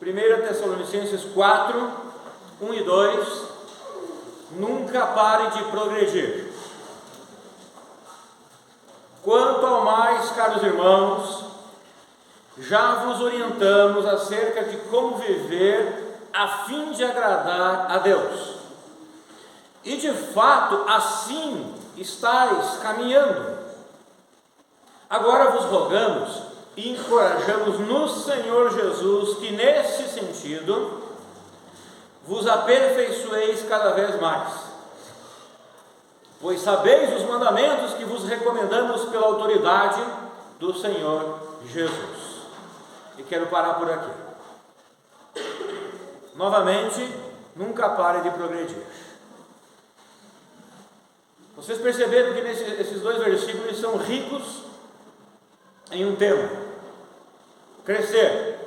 1 Tessalonicenses 4, 1 e 2, nunca pare de progredir. Quanto ao mais, caros irmãos, já vos orientamos acerca de como viver a fim de agradar a Deus. E de fato, assim estáis caminhando. Agora vos rogamos e encorajamos no Senhor Jesus que nesse sentido vos aperfeiçoeis cada vez mais, pois sabeis os mandamentos que vos recomendamos pela autoridade do Senhor Jesus. E quero parar por aqui. Novamente, nunca pare de progredir. Vocês perceberam que esses dois versículos são ricos em um tema: crescer,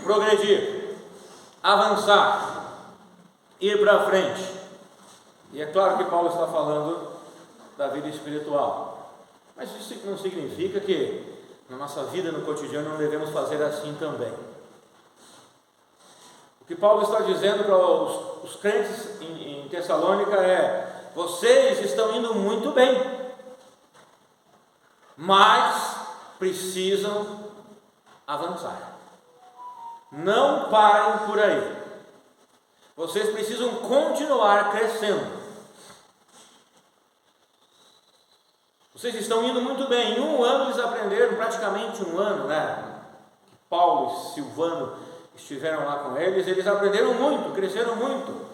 progredir, avançar, ir para frente. E é claro que Paulo está falando da vida espiritual, mas isso não significa que na nossa vida, no cotidiano, não devemos fazer assim também. O que Paulo está dizendo para os crentes em Tessalônica é: vocês estão indo muito bem, mas precisam avançar. Não parem por aí. Vocês precisam continuar crescendo. Vocês estão indo muito bem. Em um ano eles aprenderam, praticamente um ano, Paulo e Silvano estiveram lá com eles. Eles aprenderam muito, cresceram muito,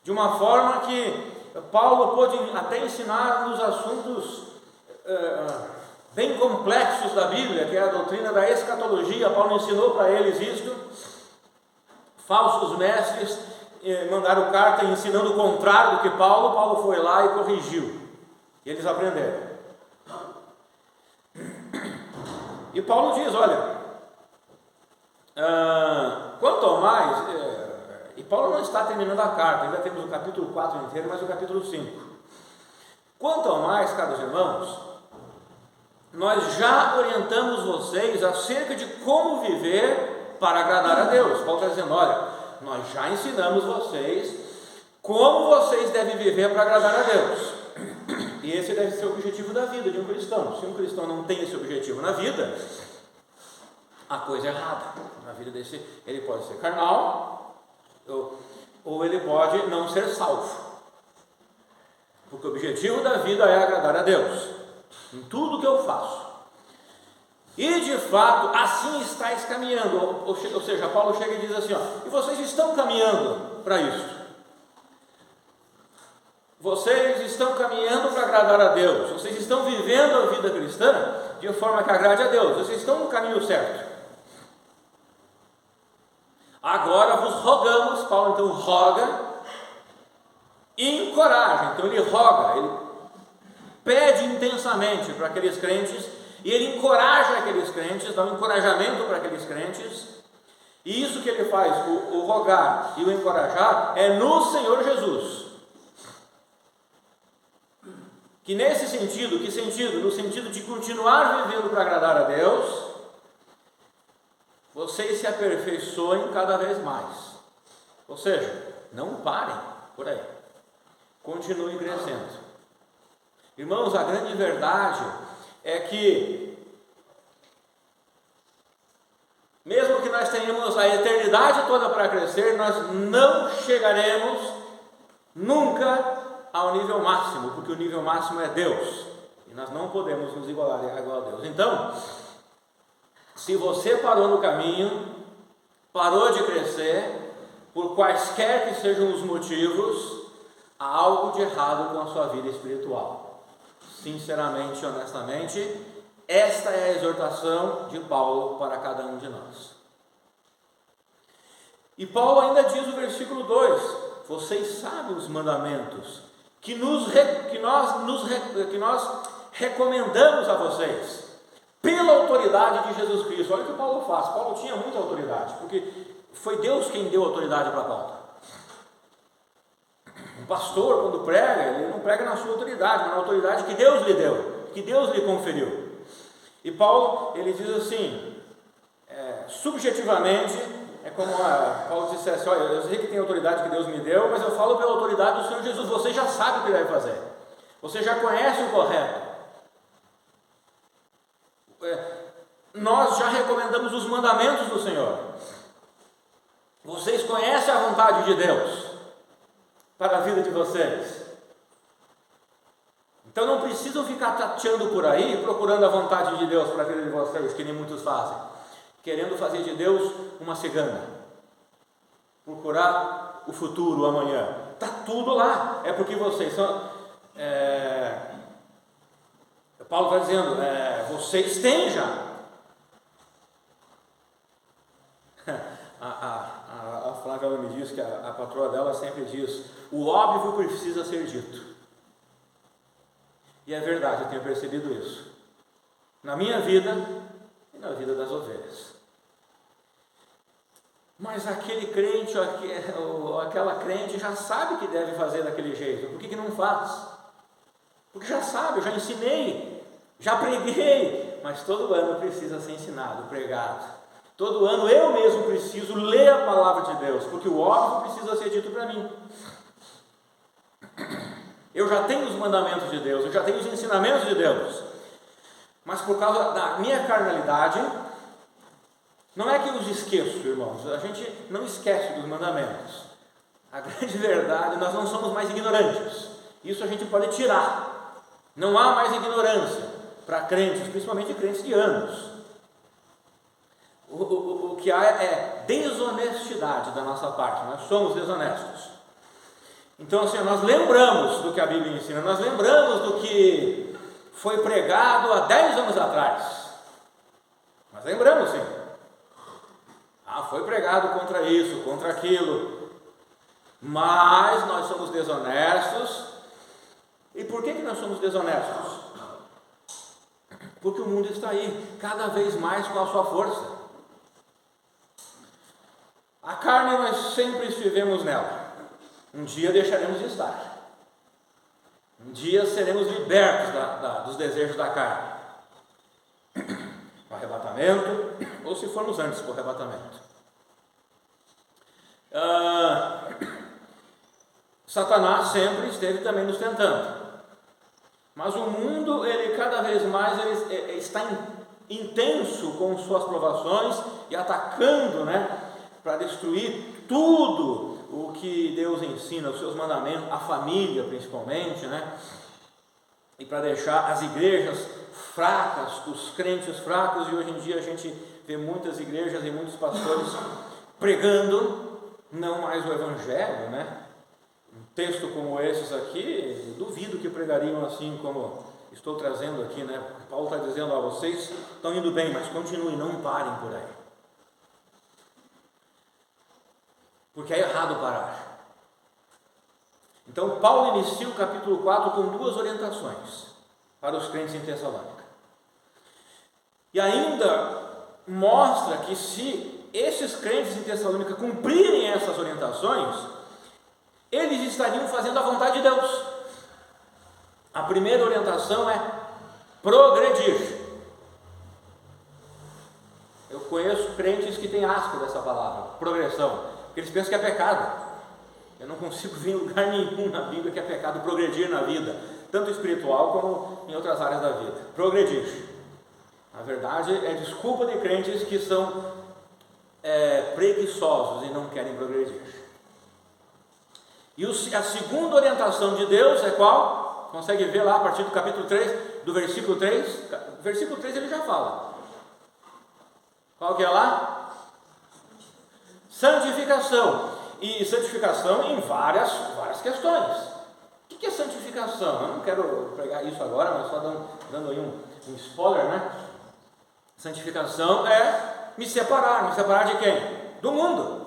de uma forma que Paulo pôde até ensinar nos assuntos bem complexos da Bíblia, que é a doutrina da escatologia. Paulo ensinou para eles isto. Falsos mestres mandaram carta ensinando o contrário do que Paulo foi lá e corrigiu, e eles aprenderam. E Paulo diz: olha, quanto ao mais, e Paulo não está terminando a carta, ainda temos o capítulo 4 inteiro, mas o capítulo 5. Quanto ao mais, caros irmãos, nós já orientamos vocês acerca de como viver para agradar a Deus. Paulo está dizendo: olha, nós já ensinamos vocês como vocês devem viver para agradar a Deus. E esse deve ser o objetivo da vida de um cristão. Se um cristão não tem esse objetivo na vida, a coisa é errada. Na vida desse, ele pode ser carnal, ou ele pode não ser salvo. Porque o objetivo da vida é agradar a Deus em tudo que eu faço. E de fato, assim estáis caminhando. Ou seja, Paulo chega e diz assim: e vocês estão caminhando para isso. Vocês estão caminhando para agradar a Deus. Vocês estão vivendo a vida cristã de forma que agrade a Deus. Vocês estão no caminho certo. Agora vos rogamos. Paulo então roga e encoraja. Então ele roga, ele pede intensamente para aqueles crentes, e ele encoraja aqueles crentes, dá um encorajamento para aqueles crentes. E isso que ele faz, o rogar e o encorajar, é no Senhor Jesus. Que nesse sentido, no sentido de continuar vivendo para agradar a Deus, vocês se aperfeiçoem cada vez mais. Ou seja, não parem por aí, continuem crescendo. Irmãos, a grande verdade é que, mesmo que nós tenhamos a eternidade toda para crescer, nós não chegaremos nunca ao nível máximo, porque o nível máximo é Deus, e nós não podemos nos igualar igual a Deus. Então, se você parou no caminho, parou de crescer, por quaisquer que sejam os motivos, há algo de errado com a sua vida espiritual. Sinceramente e honestamente, esta é a exortação de Paulo para cada um de nós. E Paulo ainda diz no versículo 2: vocês sabem os mandamentos que nós recomendamos a vocês, pela autoridade de Jesus Cristo. Olha o que Paulo faz. Paulo tinha muita autoridade, porque foi Deus quem deu autoridade para Paulo. Um pastor, quando prega, ele não prega na sua autoridade, mas na autoridade que Deus lhe deu, que Deus lhe conferiu. E Paulo, ele diz assim: subjetivamente, é como Paulo dissesse: olha, eu sei que tem autoridade que Deus me deu, mas eu falo pela autoridade do Senhor Jesus. Você já sabe o que deve fazer, você já conhece o correto. Nós já recomendamos os mandamentos do Senhor. Vocês conhecem a vontade de Deus para a vida de vocês. Então não precisam ficar tateando por aí, procurando a vontade de Deus para a vida de vocês, que nem muitos fazem, querendo fazer de Deus uma cigana, procurar o futuro, o amanhã. Está tudo lá, é porque vocês são... Paulo está dizendo, vocês têm já. A Flávia, ela me diz que a patroa dela sempre diz: o óbvio precisa ser dito. E é verdade, eu tenho percebido isso na minha vida e na vida das ovelhas. Mas aquele crente, aquela crente já sabe que deve fazer daquele jeito. Por que não faz? Porque já sabe, eu já ensinei, já preguei, mas todo ano precisa ser ensinado, pregado. Todo ano eu mesmo preciso ler a palavra de Deus, porque o óbvio precisa ser dito para mim. Eu já tenho os mandamentos de Deus, eu já tenho os ensinamentos de Deus, mas por causa da minha carnalidade, não é que eu os esqueço, irmãos, a gente não esquece dos mandamentos. A grande verdade, nós não somos mais ignorantes, isso a gente pode tirar. Não há mais ignorância para crentes, principalmente crentes de anos. O que há é desonestidade da nossa parte, nós somos desonestos. Então, assim, nós lembramos do que a Bíblia ensina, nós lembramos do que foi pregado há 10 anos atrás. Nós lembramos, sim. Foi pregado contra isso, contra aquilo, mas nós somos desonestos. E por que nós somos desonestos? Porque o mundo está aí, cada vez mais com a sua força. A carne, nós sempre estivemos nela. Um dia deixaremos de estar. Um dia seremos libertos dos desejos da carne. O arrebatamento, ou se formos antes do arrebatamento. Satanás sempre esteve também nos tentando. Mas o mundo, ele cada vez mais está intenso com suas provações e atacando, para destruir tudo o que Deus ensina, os seus mandamentos, a família principalmente, e para deixar as igrejas fracas, os crentes fracos. E hoje em dia a gente vê muitas igrejas e muitos pastores pregando não mais o evangelho, Um texto como esses aqui, duvido que pregariam assim como estou trazendo aqui, Paulo está dizendo: vocês estão indo bem, mas continuem, não parem por aí, porque é errado parar. Então Paulo inicia o capítulo 4 com 2 orientações para os crentes em Tessalônica, e ainda mostra que se esses crentes em Tessalônica cumprirem essas orientações, eles estariam fazendo a vontade de Deus. A primeira orientação é progredir. Eu conheço crentes que têm asco dessa palavra, progressão, porque eles pensam que é pecado. Eu não consigo ver em lugar nenhum na Bíblia que é pecado progredir na vida, tanto espiritual como em outras áreas da vida. Progredir, na verdade, é desculpa de crentes que são preguiçosos e não querem progredir. E a segunda orientação de Deus é qual? Consegue ver lá a partir do capítulo 3, do versículo 3? Versículo 3 ele já fala. Qual que é lá? Santificação. E santificação em várias questões. O que é santificação? Eu não quero pregar isso agora, mas só dando aí um spoiler, Santificação é me separar de quem? Do mundo.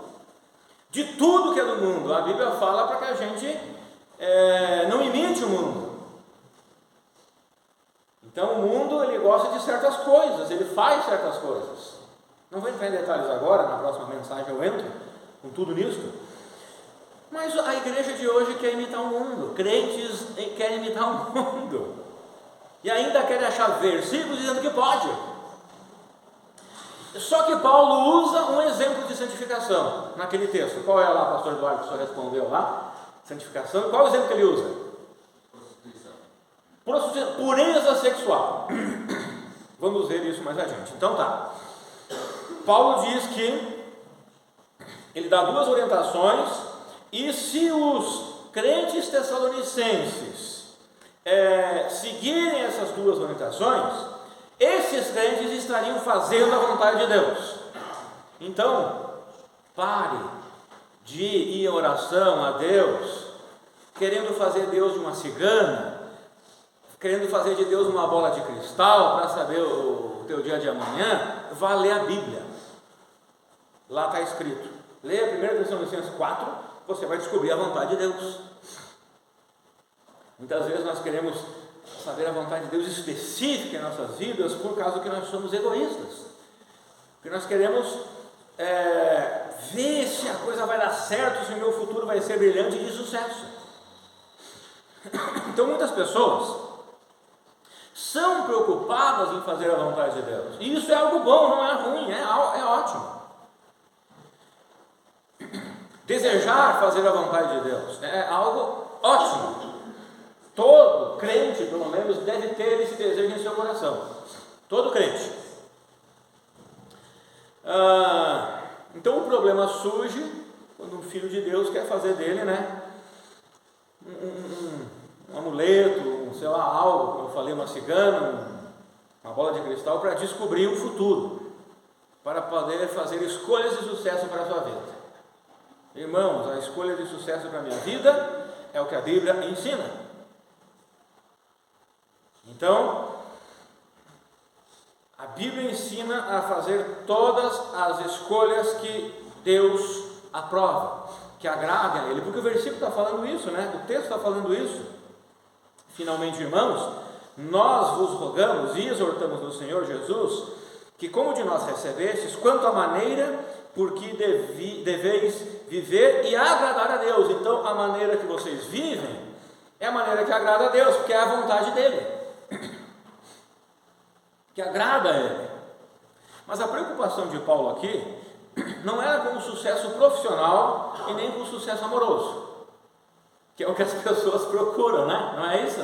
De tudo que é do mundo. A Bíblia fala para que a gente não imite o mundo. Então o mundo, ele gosta de certas coisas, ele faz certas coisas. Não vou entrar em detalhes agora, na próxima mensagem eu entro com tudo nisso. Mas a igreja de hoje quer imitar o mundo, crentes querem imitar o mundo, e ainda querem achar versículos dizendo que pode. Só que Paulo usa um exemplo de santificação naquele texto. Qual é lá, pastor Eduardo, que o senhor respondeu lá? Santificação. Qual é o exemplo que ele usa? Prostituição. Pureza sexual. Vamos ver isso mais adiante. Então tá. Paulo diz que ele dá duas orientações, e se os crentes tessalonicenses seguirem essas duas orientações, esses crentes estariam fazendo a vontade de Deus. Então, pare de ir em oração a Deus, querendo fazer Deus de uma cigana, querendo fazer de Deus uma bola de cristal para saber o teu dia de amanhã. Vá ler a Bíblia. Lá está escrito. Leia 1 Tessalonicenses 4, você vai descobrir a vontade de Deus. Muitas vezes nós queremos saber a vontade de Deus específica em nossas vidas por causa que nós somos egoístas. Porque nós queremos ver se a coisa vai dar certo, se o meu futuro vai ser brilhante e de sucesso. Então muitas pessoas são preocupadas em fazer a vontade de Deus. E isso é algo bom, não é ruim, é ótimo. Desejar fazer a vontade de Deus é algo ótimo. Todo crente, pelo menos, deve ter esse desejo em seu coração. Todo crente. Então o problema surge quando um filho de Deus quer fazer dele, um amuleto, sei lá, algo, como eu falei, uma cigana, uma bola de cristal, para descobrir o futuro, para poder fazer escolhas de sucesso para a sua vida. Irmãos, a escolha de sucesso para a minha vida é o que a Bíblia ensina. Então, a Bíblia ensina a fazer todas as escolhas que Deus aprova, que agradem a Ele, porque o versículo está falando isso, o texto está falando isso. Finalmente, irmãos, nós vos rogamos e exortamos no Senhor Jesus, que como de nós recebestes, quanto à maneira por que deveis viver e agradar a Deus. Então, a maneira que vocês vivem é a maneira que agrada a Deus, porque é a vontade dEle, que agrada a Ele. Mas a preocupação de Paulo aqui não era com o sucesso profissional e nem com o sucesso amoroso, que é o que as pessoas procuram, não é isso?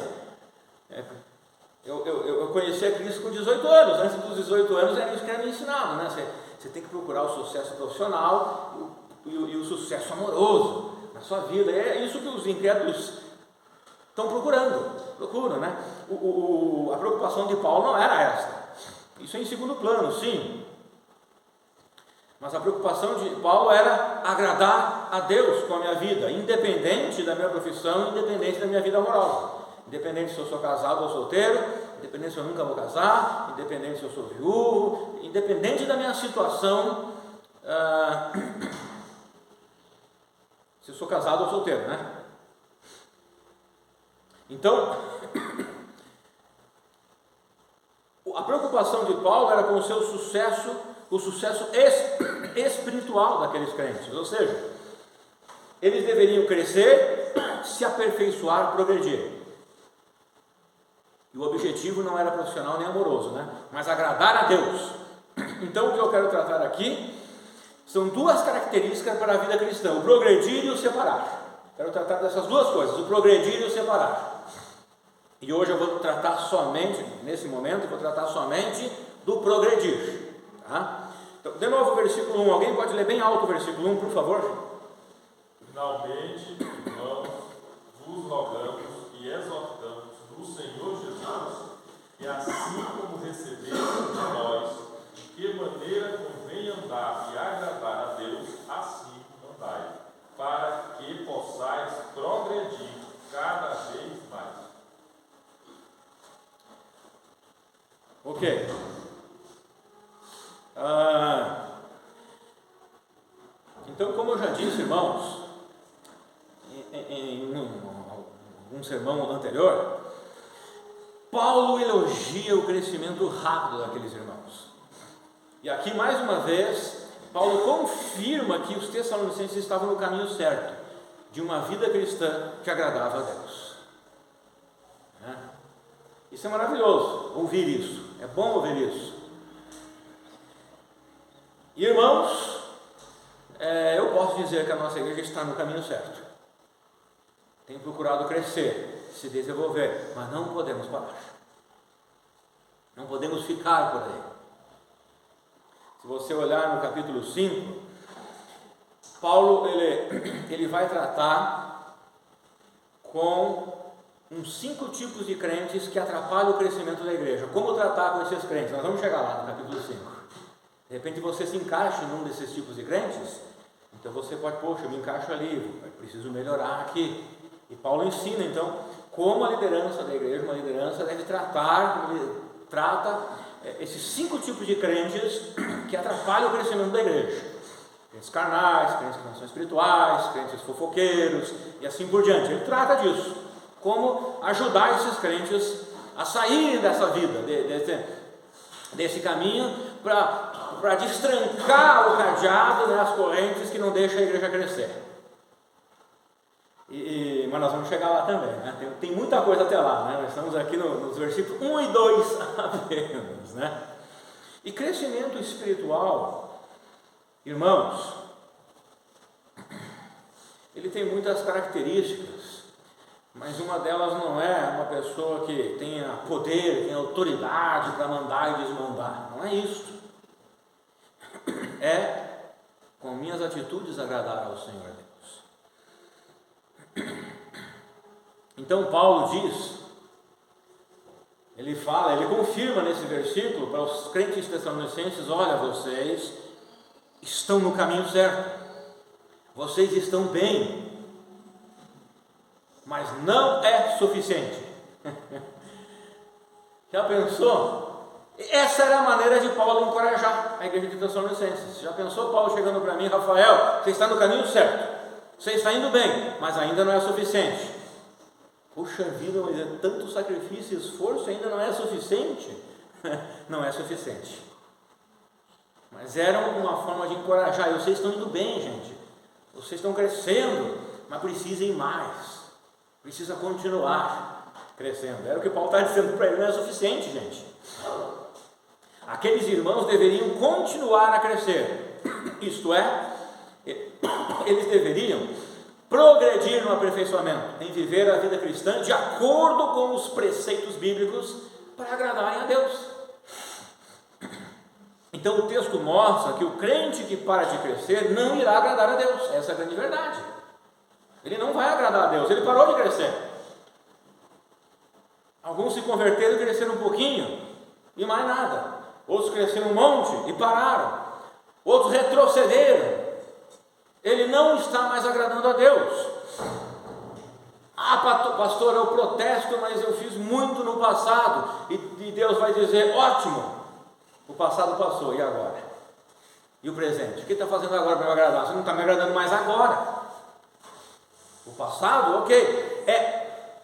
Eu conheci a Cristo com 18 anos, antes dos 18 anos era isso que era me ensinado, Você tem que procurar o sucesso profissional e o sucesso amoroso na sua vida. É isso que os incrédulos estão procuram, A preocupação de Paulo não era esta. Isso é em segundo plano, sim. Mas a preocupação de Paulo era agradar a Deus com a minha vida, independente da minha profissão, independente da minha vida amorosa, independente se eu sou casado ou solteiro, independente se eu nunca vou casar, independente se eu sou viúvo, independente da minha situação, se eu sou casado ou solteiro, Então, a preocupação de Paulo era com o seu sucesso, o sucesso espiritual daqueles crentes, ou seja, eles deveriam crescer, se aperfeiçoar, progredir. E o objetivo não era profissional nem amoroso, mas agradar a Deus. Então o que eu quero tratar aqui são duas características para a vida cristã: o progredir e o separar. Quero tratar dessas duas coisas, o progredir e o separar. E hoje eu vou tratar somente, nesse momento, do progredir. Então, de novo o versículo 1, alguém pode ler bem alto o versículo 1, por favor? Finalmente, irmãos, vos rogamos e exortamos no Senhor Jesus, que assim como recebemos de nós, de que maneira convém andar e agradar a Deus, assim andai, para que possais progredir cada vez mais. Ok. Então, como eu já disse, irmãos, em um sermão anterior, Paulo elogia o crescimento rápido daqueles irmãos. E aqui, mais uma vez, Paulo confirma que os tessalonicenses estavam no caminho certo, de uma vida cristã que agradava a Deus. Isso é maravilhoso, ouvir isso. É bom ouvir isso. Irmãos, eu posso dizer que a nossa igreja está no caminho certo. Tem procurado crescer, se desenvolver, mas não podemos parar. Não podemos ficar por aí. Se você olhar no capítulo 5, Paulo ele vai tratar com uns 5 tipos de crentes que atrapalham o crescimento da igreja. Como tratar com esses crentes? Nós vamos chegar lá no capítulo 5. De repente você se encaixa em um desses tipos de crentes, então você pode, poxa, eu me encaixo ali, eu preciso melhorar aqui. E Paulo ensina então como a liderança da igreja, uma liderança deve trata esses 5 tipos de crentes que atrapalham o crescimento da igreja. Crentes carnais, crentes que não são espirituais, crentes fofoqueiros e assim por diante. Ele trata disso, como ajudar esses crentes a saírem dessa vida, desse caminho, para destrancar o cadeado, né, as correntes que não deixam a igreja crescer. Mas nós vamos chegar lá também, né? Tem muita coisa até lá, né? Nós estamos aqui nos versículos 1 e 2 apenas, né? E crescimento espiritual, irmãos, ele tem muitas características, mas uma delas não é uma pessoa que tenha poder, tenha autoridade para mandar e desmandar, não é isso. É com minhas atitudes agradar ao Senhor Deus. Então Paulo diz, ele confirma nesse versículo para os crentes tessalonicenses: olha, vocês estão no caminho certo, vocês estão bem, mas não é suficiente. Já pensou? Essa era a maneira de Paulo encorajar a igreja de Tessalonicenses. Já pensou Paulo chegando para mim: Rafael, você está no caminho certo, você está indo bem, mas ainda não é suficiente. Puxa vida, mas é tanto sacrifício e esforço, ainda não é suficiente? Não é suficiente. Mas era uma forma de encorajar: vocês estão indo bem, gente, vocês estão crescendo, mas precisem mais, precisa continuar crescendo. Era o que Paulo está dizendo para ele: não é suficiente, gente. Aqueles irmãos deveriam continuar a crescer, isto é, eles deveriam progredir no aperfeiçoamento, em viver a vida cristã de acordo com os preceitos bíblicos para agradarem a Deus. Então o texto mostra que o crente que para de crescer não irá agradar a Deus. Essa é a grande verdade. Ele não vai agradar a Deus, ele parou de crescer. Alguns se converteram e cresceram um pouquinho e mais nada. Outros cresceram um monte e pararam. Outros retrocederam. Ele não está mais agradando a Deus. Pastor, eu protesto, mas eu fiz muito no passado. E Deus vai dizer: ótimo, o passado passou, e agora? E o presente? O que está fazendo agora para me agradar? Você não está me agradando mais agora. O passado, ok.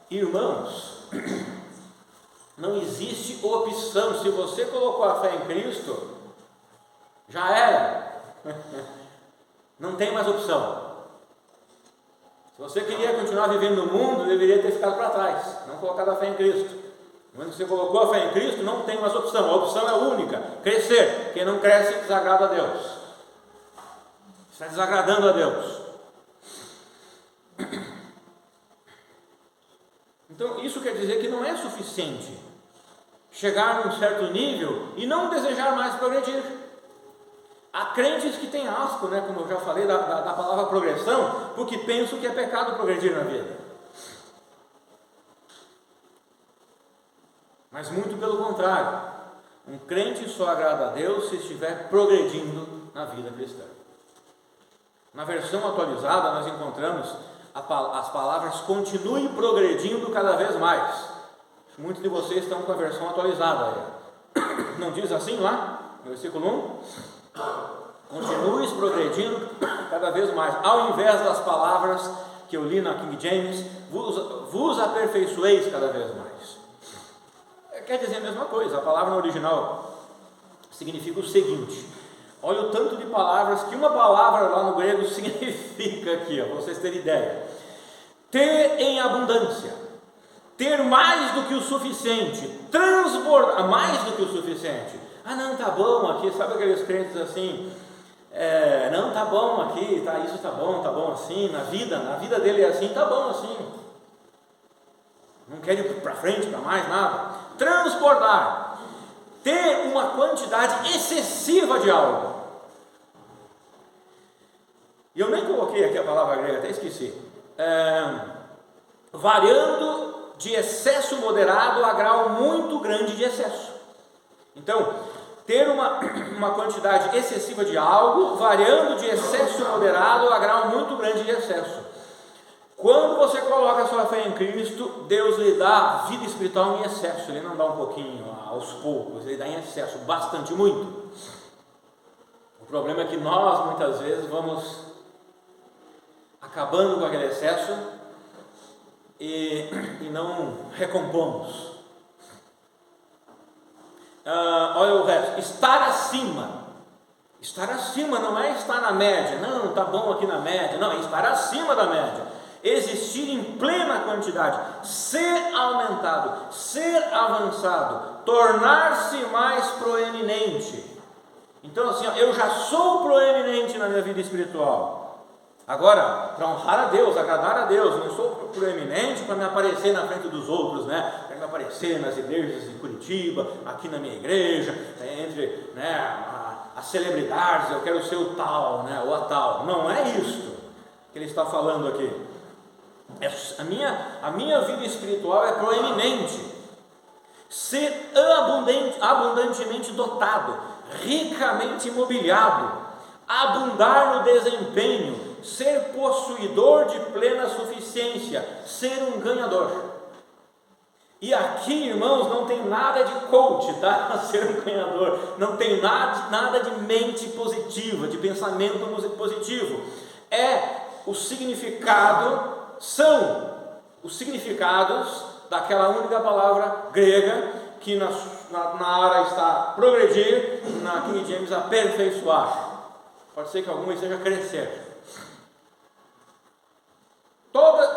Irmãos, não existe opção. Se você colocou a fé em Cristo, já era. Não tem mais opção. Se você queria continuar vivendo no mundo, deveria ter ficado para trás, não colocado a fé em Cristo. Quando você colocou a fé em Cristo, não tem mais opção. A opção é única: crescer. Quem não cresce desagrada a Deus, está desagradando a Deus. Então isso quer dizer que não é suficiente chegar num certo nível e não desejar mais progredir. Há crentes que têm asco, né, como eu já falei, da palavra progressão, porque pensam que é pecado progredir na vida. Mas muito pelo contrário, um crente só agrada a Deus se estiver progredindo na vida cristã. Na versão atualizada nós encontramos as palavras continue progredindo cada vez mais. Muitos de vocês estão com a versão atualizada aí. Não diz assim lá, no versículo 1? Continues progredindo cada vez mais, ao invés das palavras que eu li na King James, vos aperfeiçoeis cada vez mais. Quer dizer a mesma coisa. A palavra no original significa o seguinte: olha o tanto de palavras que uma palavra lá no grego significa aqui, para vocês terem ideia. Ter em abundância, ter mais do que o suficiente, transbordar mais do que o suficiente. Ah não, tá bom aqui, sabe aqueles crentes assim, Não, tá bom aqui, tá, isso tá bom assim, na vida dele é assim, tá bom assim. Não quer ir para frente, para mais nada. Transbordar, ter uma quantidade excessiva de algo. E eu nem coloquei aqui a palavra grega, até esqueci. Variando de excesso moderado a grau muito grande de excesso. Então, ter uma quantidade excessiva de algo, variando de excesso moderado a grau muito grande de excesso. Quando você coloca a sua fé em Cristo, Deus lhe dá vida espiritual em excesso. Ele não dá um pouquinho aos poucos, Ele dá em excesso, bastante, muito. O problema é que nós muitas vezes vamos acabando com aquele excesso e não recompomos. Olha o resto. Estar acima. Estar acima não é estar na média. Não, está bom aqui na média. Não, é estar acima da média. Existir em plena quantidade. Ser aumentado. Ser avançado. Tornar-se mais proeminente. Então assim, eu já sou proeminente na minha vida espiritual. Agora, para honrar a Deus, agradar a Deus, não sou proeminente para me aparecer na frente dos outros, para me aparecer nas igrejas de Curitiba, aqui na minha igreja, entre as celebridades, eu quero ser o tal, ou a tal. Não é isso que ele está falando aqui. A minha vida espiritual é proeminente. Ser abundantemente dotado, ricamente imobiliado, abundar no desempenho, ser possuidor de plena suficiência, ser um ganhador. E aqui, irmãos, não tem nada de coach, tá? Ser um ganhador, não tem nada de mente positiva, de pensamento positivo. São os significados daquela única palavra grega, que na área está progredir, na King James aperfeiçoar. Pode ser que alguma seja crescer.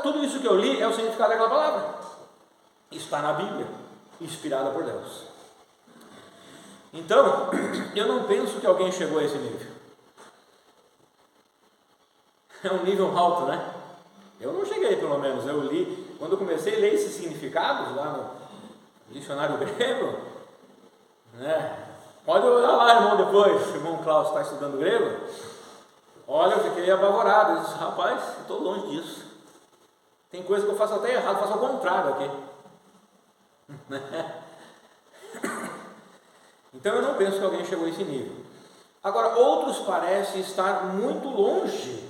Tudo isso que eu li é o significado daquela palavra. Está na Bíblia, inspirada por Deus. Então, eu não penso que alguém chegou a esse nível. É um nível alto, né? Eu não cheguei, pelo menos. Eu li, quando eu comecei a ler esses significados lá no dicionário grego, pode olhar lá, irmão, depois. O irmão Klaus está estudando grego. Olha, eu fiquei apavorado. Eu disse, rapaz, estou longe disso. Tem coisa que eu faço até errado, faço ao contrário aqui. Então eu não penso que alguém chegou a esse nível. Agora, outros parecem estar muito longe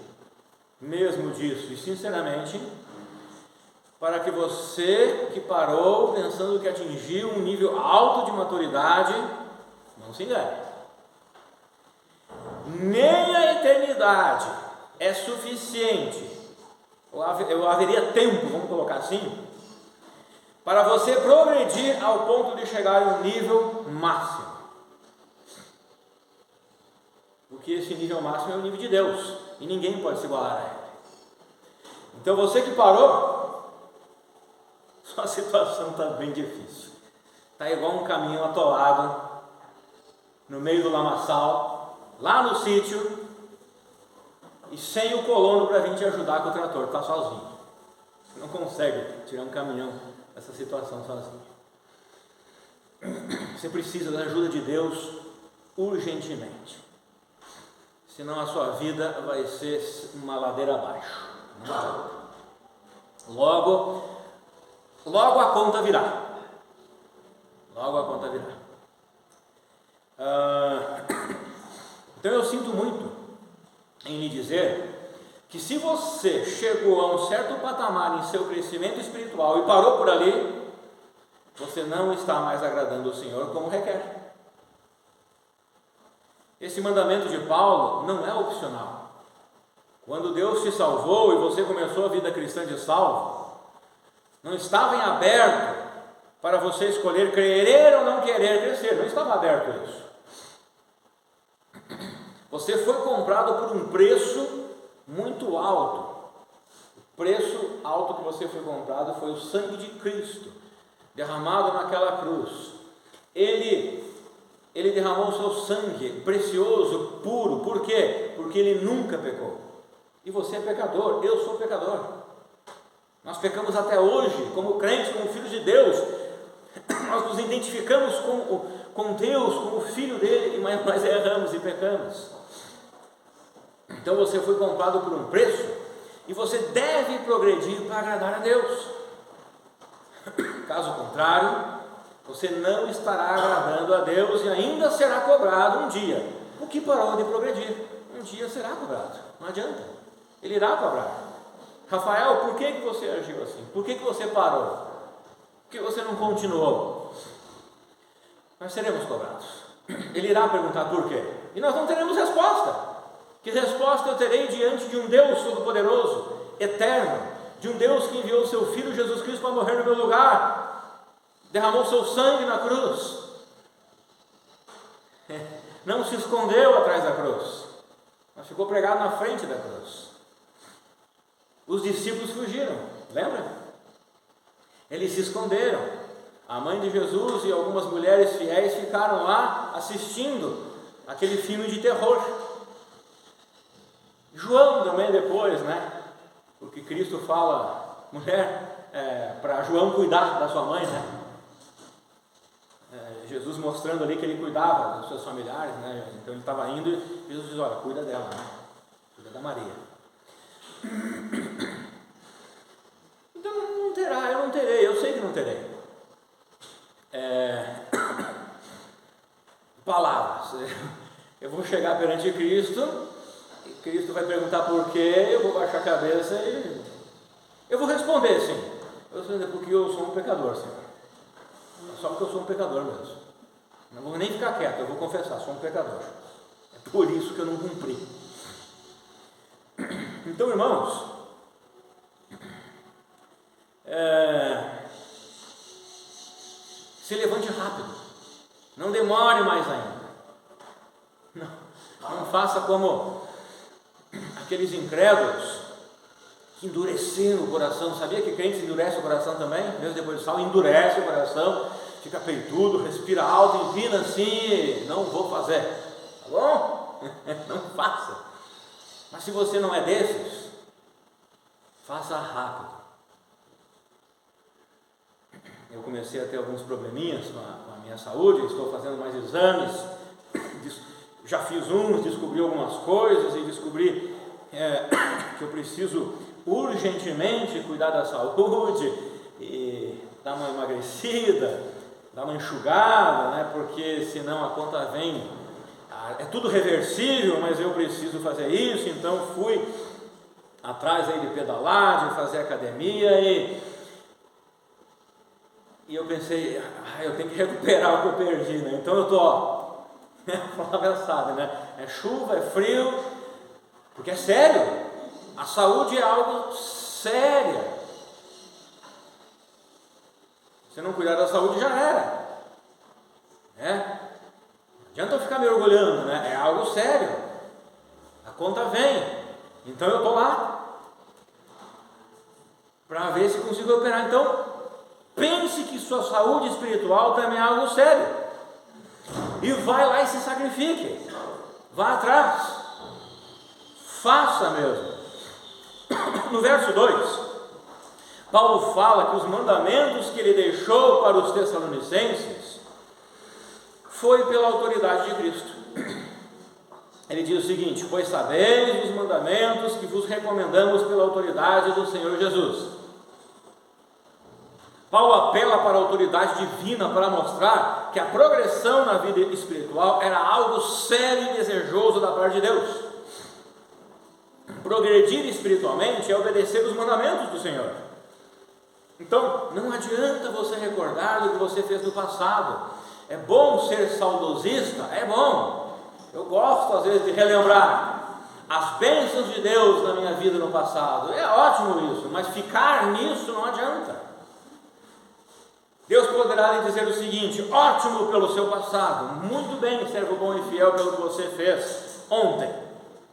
mesmo disso. E sinceramente, para que você que parou pensando que atingiu um nível alto de maturidade, não se engane. Nem a eternidade é suficiente, ou haveria tempo, vamos colocar assim, para você progredir ao ponto de chegar em um nível máximo. Porque esse nível máximo é o nível de Deus, e ninguém pode se igualar a ele. Então você que parou, sua situação está bem difícil. Está igual um caminhão atolado no meio do lamaçal, lá no sítio, e sem o colono para vir te ajudar com o trator, está sozinho. Você não consegue tirar um caminhão dessa situação sozinho. Você precisa da ajuda de Deus urgentemente. Senão a sua vida vai ser uma ladeira abaixo. Não adianta. Logo a conta virá. Logo a conta virá. Então eu sinto muito em lhe dizer que se você chegou a um certo patamar em seu crescimento espiritual e parou por ali, você não está mais agradando o Senhor como requer. Esse mandamento de Paulo não é opcional. Quando Deus te salvou e você começou a vida cristã de salvo, não estava em aberto para você escolher querer ou não querer crescer, não estava aberto isso. Você foi comprado por um preço muito alto. O preço alto que você foi comprado foi o sangue de Cristo, derramado naquela cruz. Ele Ele derramou o seu sangue precioso, puro. Por quê? Porque ele nunca pecou. E você é pecador, eu sou pecador. Nós pecamos até hoje, como crentes, como filhos de Deus. Nós nos identificamos com Deus, como filho dele, mas erramos e pecamos. Então você foi comprado por um preço e você deve progredir para agradar a Deus. Caso contrário, você não estará agradando a Deus e ainda será cobrado um dia. O que parou de progredir, um dia será cobrado. Não adianta, ele irá cobrar. Rafael, por que você agiu assim? Por que você parou? Por que você não continuou? Nós seremos cobrados. Ele irá perguntar por quê. E nós não teremos resposta. Que resposta eu terei diante de um Deus todo-poderoso, eterno, de um Deus que enviou o seu Filho Jesus Cristo para morrer no meu lugar, derramou seu sangue na cruz, não se escondeu atrás da cruz, mas ficou pregado na frente da cruz. Os discípulos fugiram, lembra? Eles se esconderam. A mãe de Jesus e algumas mulheres fiéis ficaram lá assistindo aquele filme de terror. João também depois, né? Porque Cristo fala, mulher, para João cuidar da sua mãe, né? Jesus mostrando ali que ele cuidava dos seus familiares, né? Então ele estava indo e Jesus diz, olha, cuida dela, né? Cuida da Maria. Então não terá, eu não terei, eu sei que não terei. Palavras. Eu vou chegar perante Cristo, e Cristo vai perguntar por quê, eu vou baixar a cabeça e eu vou responder sim. Eu vou responder porque eu sou um pecador, Senhor. Só porque eu sou um pecador mesmo. Não vou nem ficar quieto, eu vou confessar, sou um pecador. É por isso que eu não cumpri. Então, irmãos, se levante rápido, não demore mais ainda, não faça como aqueles incrédulos que endureceram o coração. Sabia que crente endurece o coração também? Mesmo depois do sal, endurece o coração, fica peitudo, respira alto, empina assim, não vou fazer, tá bom? Não faça. Mas se você não é desses, faça rápido. Eu comecei a ter alguns probleminhas com a minha saúde, estou fazendo mais exames, já fiz uns, descobri algumas coisas e descobri que eu preciso urgentemente cuidar da saúde e dar uma emagrecida, dar uma enxugada, né? Porque senão a conta vem, é tudo reversível, mas eu preciso fazer isso. Então fui atrás aí de pedalar, de fazer academia e eu pensei, eu tenho que recuperar o que eu perdi, né? Então eu estou, Flávia sabe, né? É chuva, é frio, porque é sério, a saúde é algo sério. Se não cuidar da saúde já era, né? Não adianta eu ficar me orgulhando, né? É algo sério, a conta vem. Então eu estou lá para ver se consigo operar. Então pense que sua saúde espiritual também é algo sério e vai lá e se sacrifique, vá atrás, faça mesmo. No verso 2, Paulo fala que os mandamentos que ele deixou para os Tessalonicenses foi pela autoridade de Cristo. Ele diz o seguinte: pois sabeis os mandamentos que vos recomendamos pela autoridade do Senhor Jesus. Paulo apela para a autoridade divina para mostrar que a progressão na vida espiritual era algo sério e desejoso da parte de Deus. Progredir espiritualmente é obedecer os mandamentos do Senhor. Então, não adianta você recordar do que você fez no passado. É bom ser saudosista? É bom. Eu gosto às vezes de relembrar as bênçãos de Deus na minha vida no passado. É ótimo isso, mas ficar nisso não adianta. Deus poderá lhe dizer o seguinte: ótimo pelo seu passado, muito bem, servo bom e fiel pelo que você fez ontem,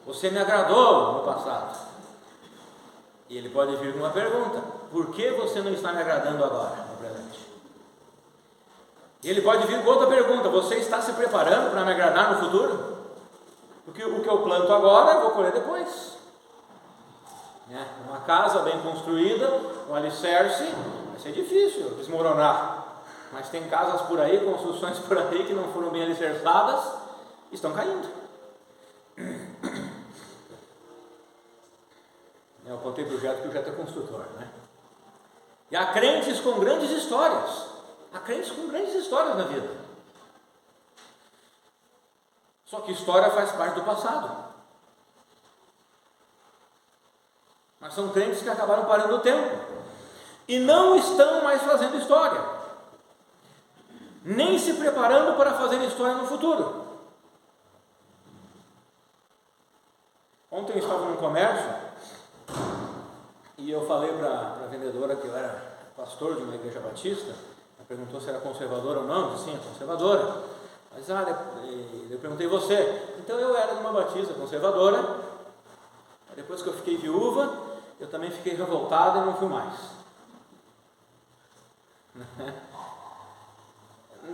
você me agradou no passado. E ele pode vir com uma pergunta: por que você não está me agradando agora, no presente? E ele pode vir com outra pergunta: você está se preparando para me agradar no futuro? Porque o que eu planto agora, eu vou colher depois. Uma casa bem construída, um alicerce, vai ser difícil desmoronar. Mas tem casas por aí, construções por aí que não foram bem alicerçadas, estão caindo. Eu contei para o Jeto que o Jeto é construtor, né? E há crentes com grandes histórias. Há crentes com grandes histórias na vida. Só que história faz parte do passado. Mas são crentes que acabaram parando o tempo e não estão mais fazendo história, nem se preparando para fazer história no futuro. Ontem eu estava no comércio e eu falei para a vendedora que eu era pastor de uma igreja batista. Ela perguntou se era conservadora ou não. Eu disse sim, é conservadora. Mas eu perguntei: você? Então eu era de uma batista conservadora. Depois que eu fiquei viúva, eu também fiquei revoltado e não fui mais.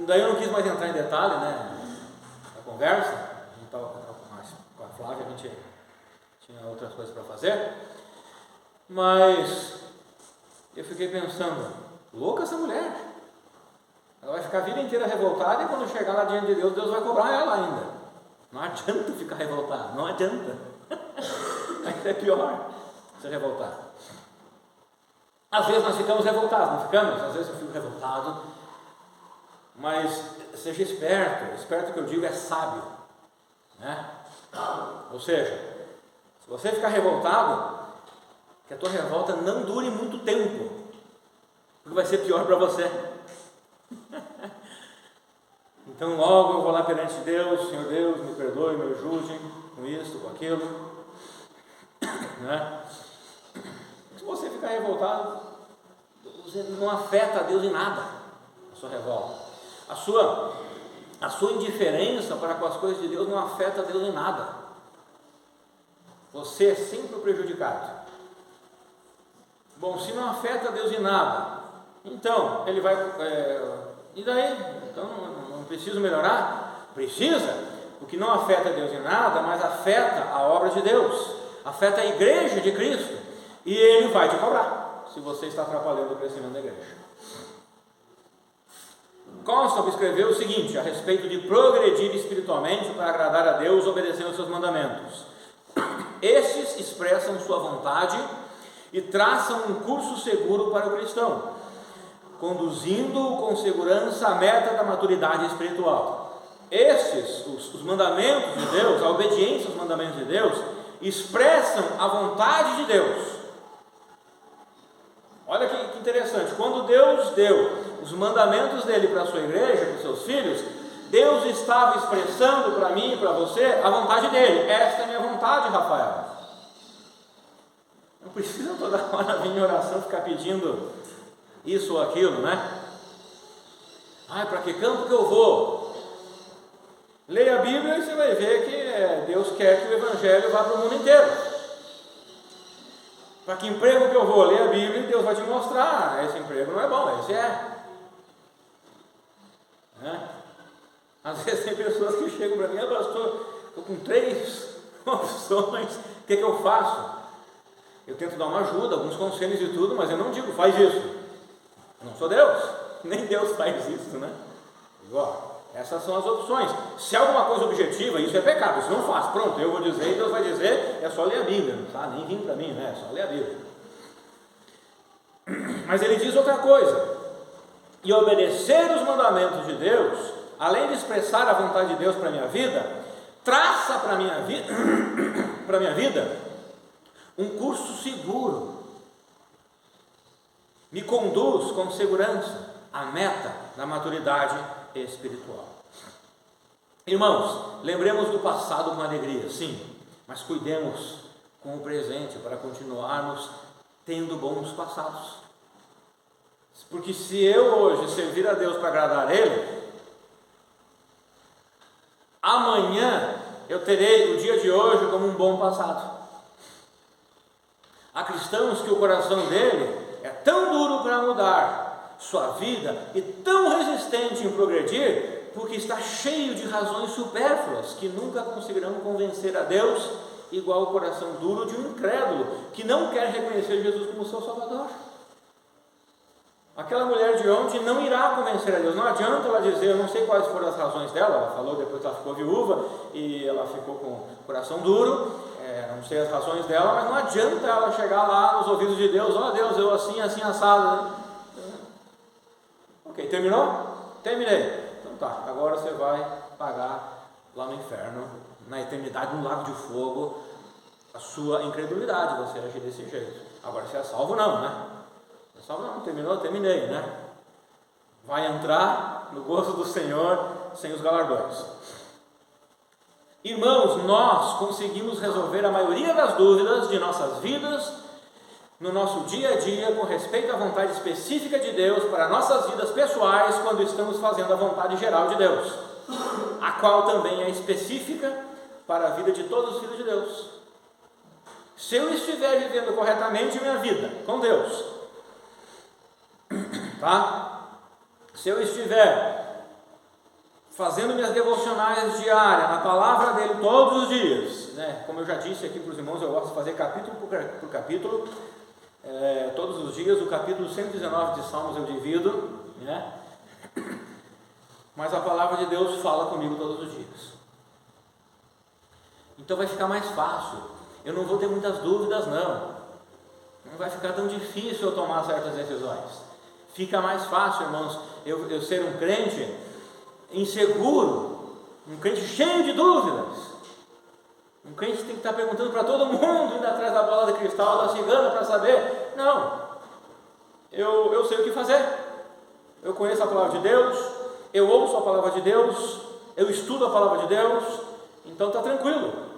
Daí eu não quis mais entrar em detalhe, na conversa. A gente estava com a Flávia, a gente tinha outras coisas para fazer. Mas eu fiquei pensando: louca essa mulher. Ela vai ficar a vida inteira revoltada e quando chegar lá diante de Deus, Deus vai cobrar ela ainda. Não adianta ficar revoltada, não adianta. Ainda é pior se revoltar. Às vezes nós ficamos revoltados, não ficamos? Às vezes eu fico revoltado, mas seja esperto que eu digo é sábio, Ou seja, se você ficar revoltado, que a tua revolta não dure muito tempo, porque vai ser pior para você. Então logo eu vou lá perante Deus: Senhor Deus, me perdoe, me ajude com isso, com aquilo. Se você ficar revoltado, você não afeta a Deus em nada, a sua revolta. A sua indiferença para com as coisas de Deus não afeta a Deus em nada. Você é sempre o prejudicado. Bom, se não afeta a Deus em nada, então ele vai... e daí? Então não preciso melhorar? Precisa. O que não afeta a Deus em nada, mas afeta a obra de Deus, afeta a igreja de Cristo, e Ele vai te cobrar se você está atrapalhando o crescimento da igreja. Constant escreveu o seguinte a respeito de progredir espiritualmente para agradar a Deus obedecendo aos seus mandamentos: estes expressam sua vontade e traçam um curso seguro para o cristão, conduzindo-o com segurança à meta da maturidade espiritual. Estes, os mandamentos de Deus, a obediência aos mandamentos de Deus, expressam a vontade de Deus. Olha que interessante: quando Deus deu os mandamentos dele para a sua igreja, para os seus filhos, Deus estava expressando para mim e para você a vontade dele. Esta é a minha vontade, Rafael. Não precisa toda hora vir em oração ficar pedindo isso ou aquilo, para que campo que eu vou? Leia a Bíblia e você vai ver que Deus quer que o Evangelho vá para o mundo inteiro. Para que emprego que eu vou? Leia a Bíblia e Deus vai te mostrar: esse emprego não é bom, esse é. Às vezes tem pessoas que chegam para mim: pastor, estou com 3 opções, o que eu faço? Eu tento dar uma ajuda, alguns conselhos e tudo, mas eu não digo: faz isso. Eu não sou Deus, nem Deus faz isso, essas são as opções. Se é alguma coisa objetiva, isso é pecado, isso não faz. Pronto, eu vou dizer e Deus vai dizer: é só ler a Bíblia, não tá? Nem vim para mim, é só ler a Bíblia. Mas ele diz outra coisa: e obedecer os mandamentos de Deus, além de expressar a vontade de Deus para a minha vida, traça para a minha vida um curso seguro, me conduz com segurança à meta da maturidade espiritual. Irmãos, lembremos do passado com alegria, sim, mas cuidemos com o presente para continuarmos tendo bons passados. Porque se eu hoje servir a Deus para agradar Ele, amanhã eu terei o dia de hoje como um bom passado. Há cristãos que o coração dele é tão duro para mudar, sua vida e tão resistente em progredir, porque está cheio de razões supérfluas que nunca conseguirão convencer a Deus, igual o coração duro de um incrédulo que não quer reconhecer Jesus como seu Salvador. Aquela mulher de ontem não irá convencer a Deus. Não adianta ela dizer, eu não sei quais foram as razões dela, ela falou depois que ela ficou viúva e ela ficou com o coração duro, não sei as razões dela, mas não adianta ela chegar lá nos ouvidos de Deus, ó Deus, eu assim, assim, assado. Ok, terminou? Terminei. Então tá, agora você vai pagar lá no inferno, na eternidade, no lago de fogo, a sua incredulidade, você agir desse jeito. Agora você é salvo não, né? Salvo não, terminou, terminei, né? Vai entrar no gozo do Senhor sem os galardões. Irmãos, nós conseguimos resolver a maioria das dúvidas de nossas vidas no nosso dia a dia com respeito à vontade específica de Deus para nossas vidas pessoais quando estamos fazendo a vontade geral de Deus, a qual também é específica para a vida de todos os filhos de Deus. Se eu estiver vivendo corretamente minha vida com Deus, tá? Se eu estiver fazendo minhas devocionais diárias na palavra dele todos os dias, né? Como eu já disse aqui para os irmãos, eu gosto de fazer capítulo por capítulo, todos os dias. O capítulo 119 de Salmos eu divido, né? Mas a palavra de Deus fala comigo todos os dias, então vai ficar mais fácil, eu não vou ter muitas dúvidas não vai ficar tão difícil eu tomar certas decisões. Fica mais fácil, irmãos, eu ser um crente inseguro, um crente cheio de dúvidas, um crente que tem que estar perguntando para todo mundo, indo atrás da bola de cristal da cigana para saber. Não, eu sei o que fazer, eu conheço a palavra de Deus, eu ouço a palavra de Deus, eu estudo a palavra de Deus, então está tranquilo.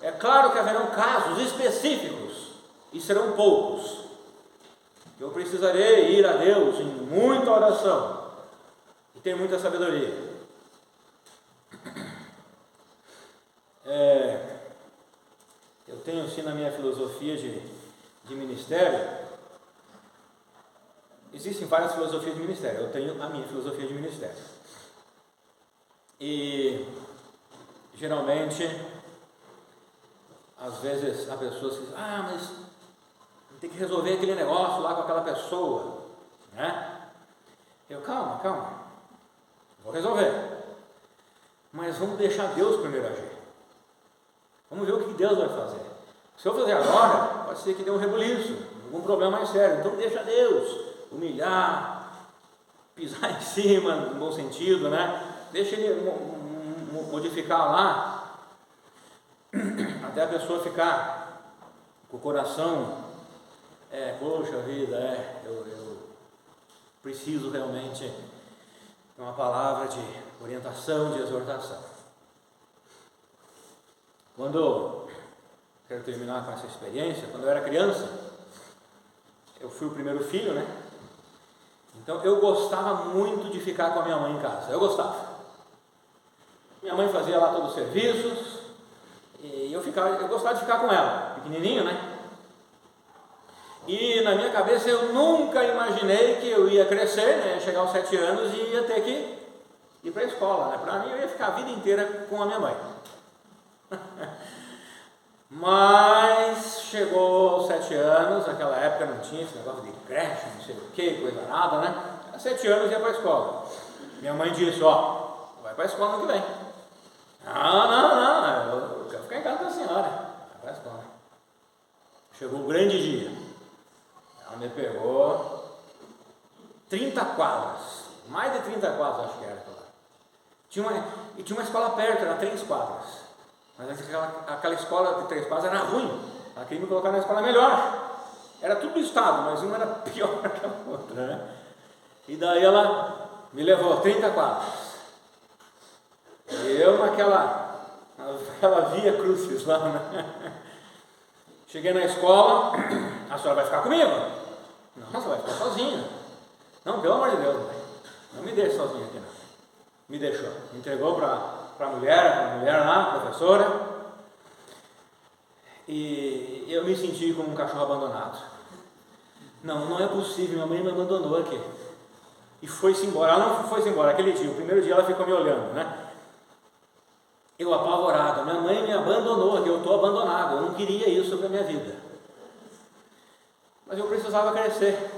É claro que haverão casos específicos, e serão poucos, eu precisarei ir a Deus em muita oração e ter muita sabedoria. Eu tenho assim na minha filosofia de ministério, existem várias filosofias de ministério, eu tenho a minha filosofia de ministério, e geralmente, às vezes a pessoa diz, mas tem que resolver aquele negócio lá com aquela pessoa, né? Eu, calma, vou resolver, mas vamos deixar Deus primeiro agir, vamos ver o que Deus vai fazer. Se eu fazer agora, pode ser que dê um rebuliço, algum problema mais sério, então deixa Deus humilhar, pisar em cima, no bom sentido, né? Deixa Ele modificar lá, até a pessoa ficar com o coração, poxa vida, eu preciso realmente de uma palavra de orientação, de exortação. Quero terminar com essa experiência. Quando eu era criança, eu fui o primeiro filho, né? Então eu gostava muito de ficar com a minha mãe em casa, eu gostava. Minha mãe fazia lá todos os serviços, e eu gostava de ficar com ela, pequenininho, né? E na minha cabeça eu nunca imaginei que eu ia crescer, né, chegar aos 7 anos e ia ter que ir para a escola, né? Para mim eu ia ficar a vida inteira com a minha mãe. Mas chegou aos 7 anos, naquela época não tinha esse negócio de creche, não sei o que, coisa nada, né? Aos 7 anos ia para a escola. Minha mãe disse, vai para a escola ano que vem. Não, eu quero ficar em casa da senhora, vai para a escola. Chegou o grande dia. Ela me pegou 30 quadras, mais de 30 quadras acho que era. Tinha uma escola perto, era 3 quadras, mas aquela escola de 3 quadras era ruim, ela queria me colocar na escola melhor, era tudo do estado, mas uma era pior que a outra, né? E daí ela me levou 30 quadras, e eu naquela via crucis lá, né? Cheguei na escola, a senhora vai ficar comigo? Não, você vai ficar sozinha. Não, pelo amor de Deus, mãe, não me deixe sozinha aqui não. Me deixou, me entregou para a mulher lá, a professora, e eu me senti como um cachorro abandonado. Não é possível, minha mãe me abandonou aqui. e foi-se embora. Ela não foi-se embora aquele dia, o primeiro dia ela ficou me olhando, né? Eu apavorado, minha mãe me abandonou, eu estou abandonado, eu não queria isso para a minha vida. Mas eu precisava crescer.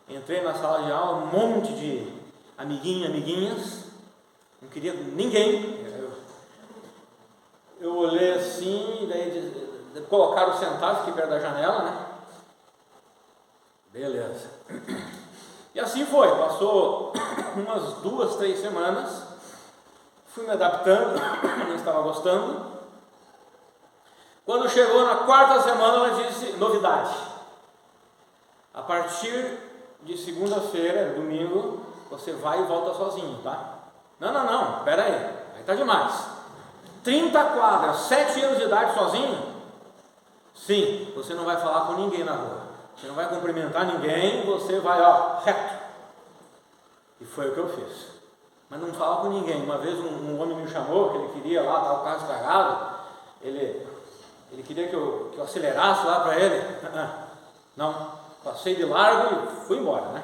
Entrei na sala de aula, um monte de amiguinhas, não queria ninguém. Eu olhei assim, daí colocaram sentados aqui perto da janela, né? Beleza. E assim foi, passou umas 2, 3 semanas, fui me adaptando, não estava gostando. Quando chegou na 4ª semana, ela disse, novidade, a partir de segunda-feira, domingo, você vai e volta sozinho, tá? Não, pera aí tá demais. 30 quadras, 7 anos de idade sozinho? Sim, você não vai falar com ninguém na rua, você não vai cumprimentar ninguém, você vai, reto. E foi o que eu fiz. Mas não fala com ninguém. Uma vez um homem me chamou, que ele queria lá, estava o carro estragado, ele queria que eu acelerasse lá para ele. Não, passei de largo e fui embora, né?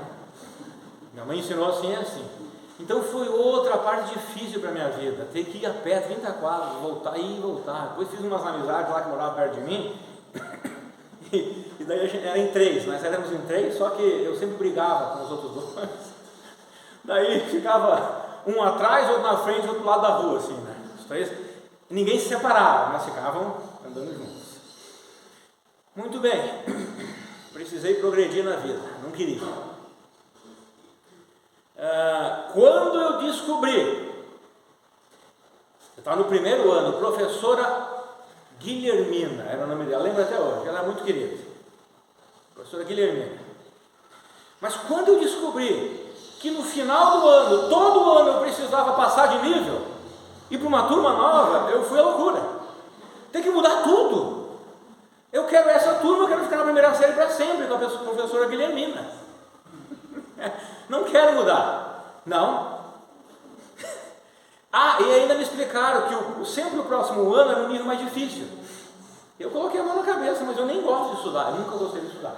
Minha mãe ensinou assim e assim. Então foi outra parte difícil para a minha vida, ter que ir a pé 30 quadras, voltar e voltar. Depois fiz umas amizades lá que moravam perto de mim, e daí a gente era em 3, nós éramos em 3, só que eu sempre brigava com os outros 2. Daí ficava um atrás, outro na frente, outro lado da rua, assim, né? Os 3, ninguém se separava, mas ficavam andando juntos. Muito bem, precisei progredir na vida, não queria. Quando eu descobri, eu estava no primeiro ano, professora Guilhermina, era o nome dela, lembro até hoje, ela é muito querida, professora Guilhermina. Mas quando eu descobri que no final do ano, todo ano eu precisava passar de nível, ir para uma turma nova, eu fui à loucura. Tem que mudar tudo. Eu quero essa turma, eu quero ficar na primeira série para sempre com a professora Guilhermina. Não quero mudar. Não. E ainda me explicaram que sempre o próximo ano era um nível mais difícil. Eu coloquei a mão na cabeça, mas eu nem gosto de estudar, eu nunca gostei de estudar.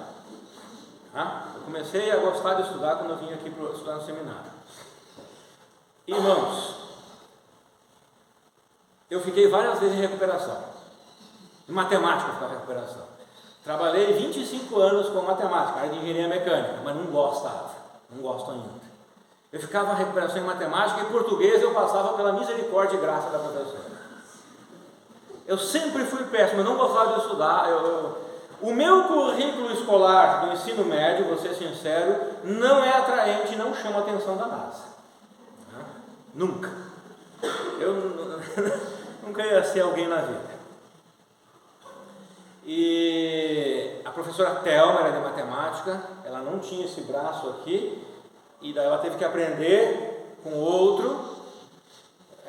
Eu comecei a gostar de estudar quando eu vim aqui para estudar no seminário. Irmãos, eu fiquei várias vezes em recuperação. Em matemática eu ficava em recuperação. Trabalhei 25 anos com matemática, área de engenharia mecânica, mas não gosto ainda. Eu ficava em recuperação em matemática e em português eu passava pela misericórdia e graça da professora. Eu sempre fui péssimo, eu não gostava de estudar. O meu currículo escolar do ensino médio, vou ser sincero, não é atraente, não chama a atenção da NASA. Nunca. Eu nunca ia ser alguém na vida. E a professora Thelma era de matemática, ela não tinha esse braço aqui, e daí ela teve que aprender com outro.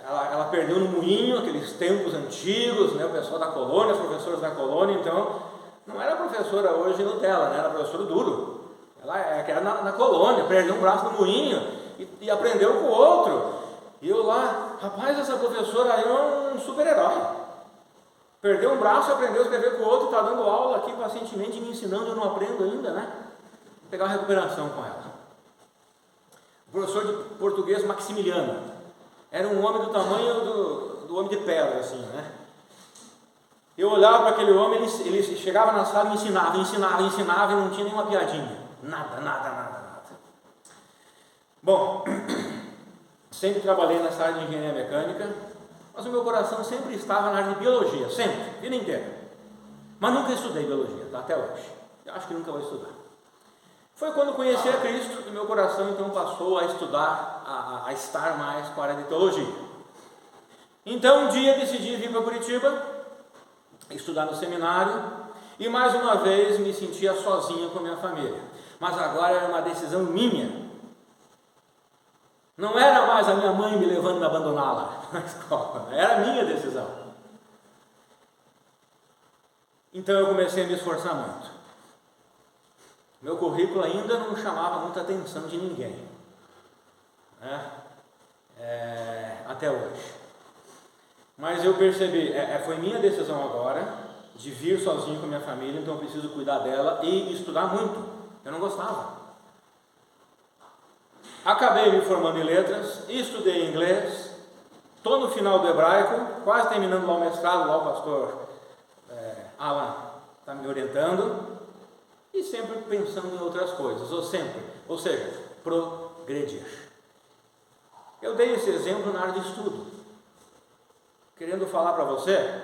Ela perdeu no moinho, aqueles tempos antigos, né? O pessoal da colônia, os professores da colônia, então não era professora hoje Nutella, né? Era professora duro. Ela era na colônia, perdeu um braço no moinho e aprendeu com o outro. E eu lá, rapaz, essa professora aí é um super-herói. Perdeu um braço, aprendeu a escrever com o outro, está dando aula aqui pacientemente, me ensinando, eu não aprendo ainda, né? Vou pegar uma recuperação com ela. O professor de português Maximiliano era um homem do tamanho do homem de pedra, assim, né? Eu olhava para aquele homem, ele chegava na sala e me ensinava e não tinha nenhuma piadinha. Nada. Bom, sempre trabalhei nessa área de engenharia mecânica, mas o meu coração sempre estava na área de biologia, sempre, vida inteira. Mas nunca estudei biologia, tá? Até hoje. Eu acho que nunca vou estudar. Foi quando conheci a Cristo que meu coração então passou a estudar, a estar mais com a área de teologia. Então um dia decidi vir para Curitiba, estudar no seminário, e mais uma vez me sentia sozinho com a minha família. Mas agora era uma decisão minha. Não era mais a minha mãe me levando a me abandonar lá na escola, era a minha decisão. Então eu comecei a me esforçar muito. Meu currículo ainda não chamava muita atenção de ninguém, né? Até hoje. Mas eu percebi, foi minha decisão agora de vir sozinho com a minha família, então eu preciso cuidar dela e estudar muito. Eu não gostava. acabei me formando em letras, estudei inglês, estou no final do hebraico, quase terminando lá o mestrado, lá o pastor Alan está me orientando, e sempre pensando em outras coisas, ou seja, progredir. Eu dei esse exemplo na área de estudo, querendo falar para você,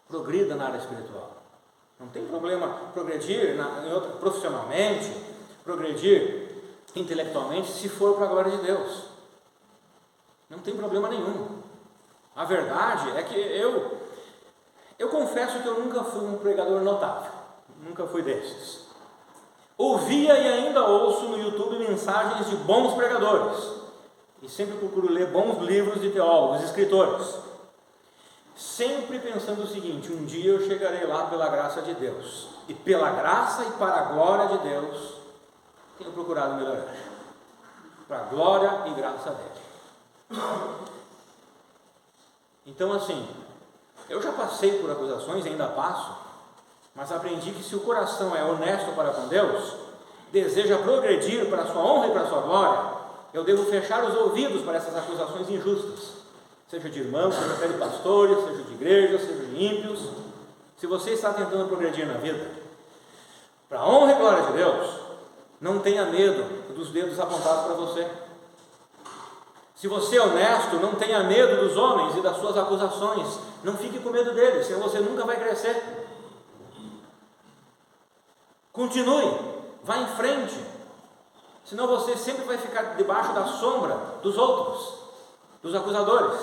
progrida na área espiritual. Não tem problema progredir profissionalmente, progredir intelectualmente, se for para a glória de Deus. Não tem problema nenhum. A verdade é que eu confesso que eu nunca fui um pregador notável, nunca fui desses. Ouvia e ainda ouço no YouTube mensagens de bons pregadores, e sempre procuro ler bons livros de teólogos, escritores, sempre pensando o seguinte: um dia eu chegarei lá pela graça de Deus, e pela graça e para a glória de Deus tenho procurado melhorar, para a glória e graça dele. Então, assim, eu já passei por acusações, ainda passo, mas aprendi que se o coração é honesto para com Deus, deseja progredir para a sua honra e para a sua glória, eu devo fechar os ouvidos para essas acusações injustas, seja de irmãos, seja até de pastores, seja de igrejas, seja de ímpios. Se você está tentando progredir na vida, para a honra e glória de Deus, não tenha medo dos dedos apontados para você. Se você é honesto, não tenha medo dos homens e das suas acusações. Não fique com medo deles, senão você nunca vai crescer. Continue, vá em frente, senão você sempre vai ficar debaixo da sombra dos outros, dos acusadores.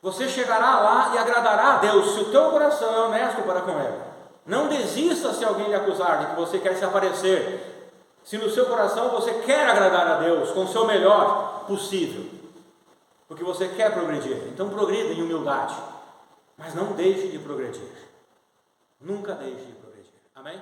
Você chegará lá e agradará a Deus se o teu coração é honesto para com Ele. Não desista se alguém lhe acusar de que você quer se aparecer, se no seu coração você quer agradar a Deus com o seu melhor possível, porque você quer progredir. Então progrida em humildade, mas não deixe de progredir. Nunca deixe de progredir. Amém?